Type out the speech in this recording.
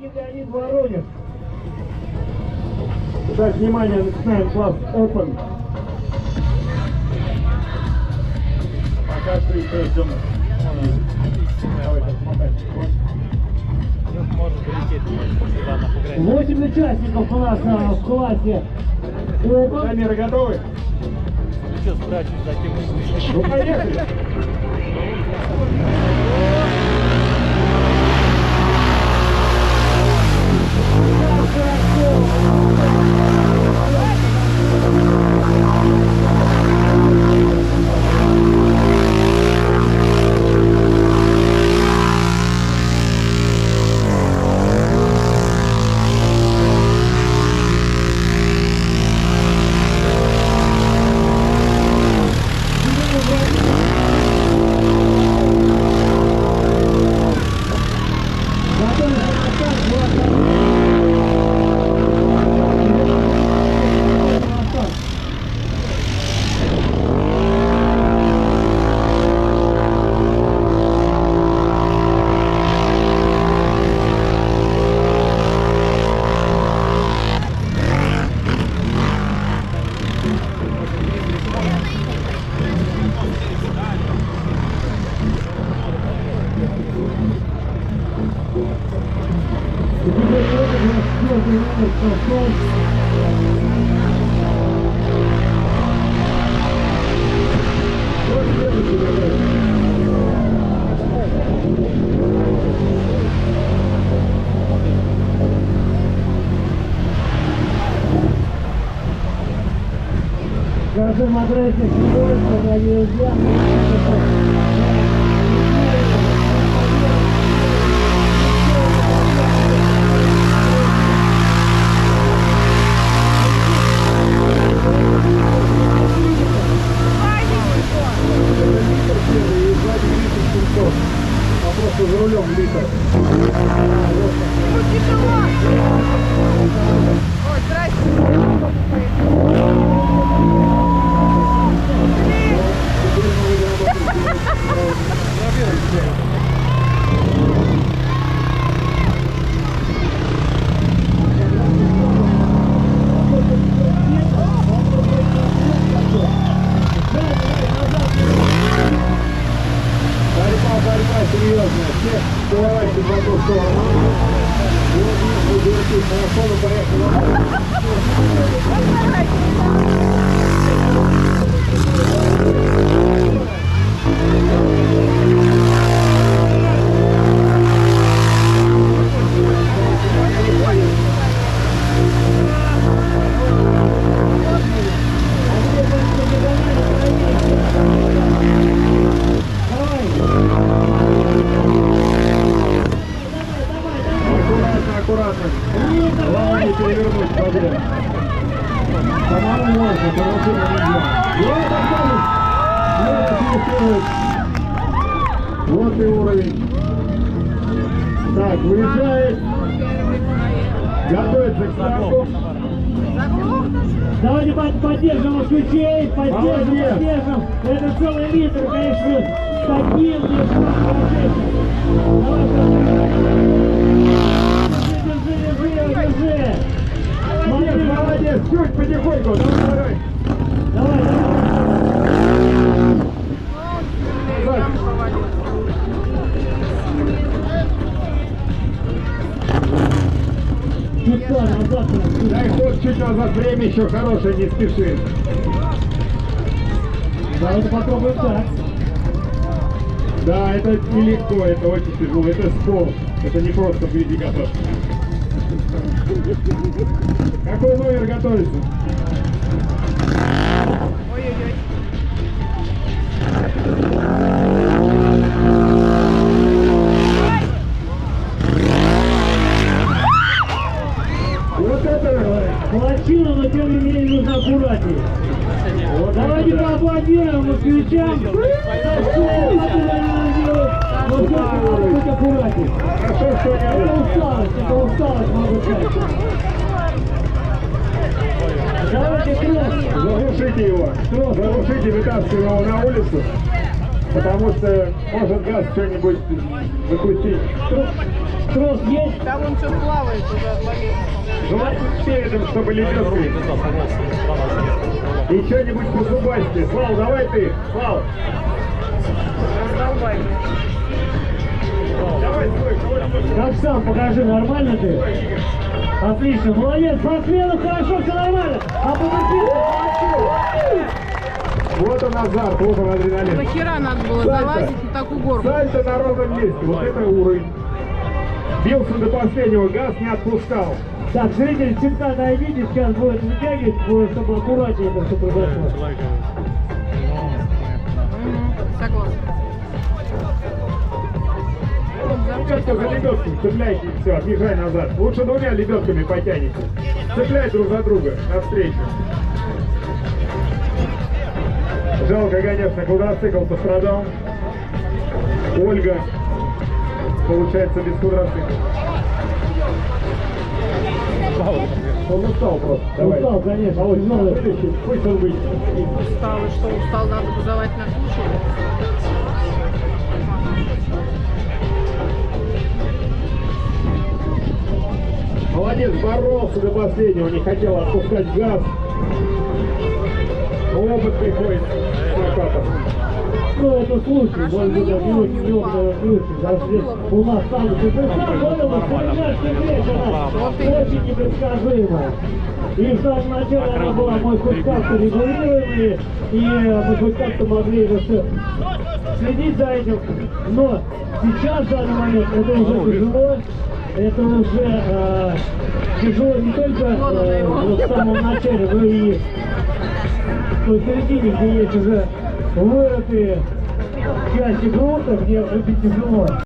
Леонид Воронин. Так, внимание, начинаем класс Open. Пока что еще ждем. Может полететь сюда на погребе. 8 участников у нас в классе Open. Камеры готовы? Сейчас спрячусь за тем. Ну, поехали! Скажем, адрессе сегодня, дорогие друзья. Просто за рулем литр. Ой, здрасте. Борьба серьезная. Все поворачивают в одну сторону. Вот здесь хорошо, поехали. Аккуратно. Главное не перевернуть подряд. Самому можно, положить нельзя. Вот и уровень. Так, выезжает. Готовится к старту. Давайте поддержим москвичей, поддержим. Это целый литр, конечно, таким держи. Молодец, чуть потихоньку, давай. Дай ход чуть назад, время еще хорошее, не спеши. Давайте попробуем так. Да, это нелегко, это очень тяжело, это спорт. Это не просто впереди готов. Какой номер готовится? Ой-ой-ой. Вот это молодчина, но тем не менее нужно аккуратнее. Вот давайте поаплодируем москвичам. Вот это надо быть аккуратнее. Хорошо, что это усталость, могу сказать. Давайте кросс. Заглушите его. Заглушите, вытаскивайте его на улицу. Потому что может газ что-нибудь запустить. Трос есть? Там он что плавает уже от момента. Давайте передом, чтобы лебедкой. Да, пожалуйста. И что-нибудь по зубасти. Слав, давай ты. Слав. Раздолбай. Давай свой, кого-нибудь. Как сам, покажи, нормально ты? Отлично, молодец, по смену хорошо, все нормально. А по Вот он азарт, вот он адреналин. Нахера надо было залазить на такую горку? Сальто на ровном месте, вот это уровень. Бился до последнего, газ не отпускал. Так, зрители, чемка найдите, сейчас будет вытягивать, чтобы аккуратнее это все произошло. Человека, Согласен. Только за лебедку цепляйте и все, отъезжай назад. Лучше двумя лебедками потянете. Цепляй друг за друга, навстречу. Жалко, конечно, квадроцикл пострадал. Ольга, получается, без квадроцикла. Он устал просто. Давай. Устал, конечно, Володь, устал. вытащи, пусть он выйдет. Устал, и что устал, надо вызывать на кучу. Молодец, боролся до последнего, не хотел отпускать газ. Опыт приходит прокатом. Ну, это случай, Хорошо, может быть, на него не минут упал. случай. Даже у нас там, ты сам понял, она очень непредсказуемая. И в самом начале она была, мы хоть как-то регулируемые, и мы хоть как-то могли это все следить за этим. Но сейчас, в данный момент, это уже тяжело. Это уже тяжело не только в самом начале, но и в той середине, где есть уже вырытые части грунта, где очень тяжело.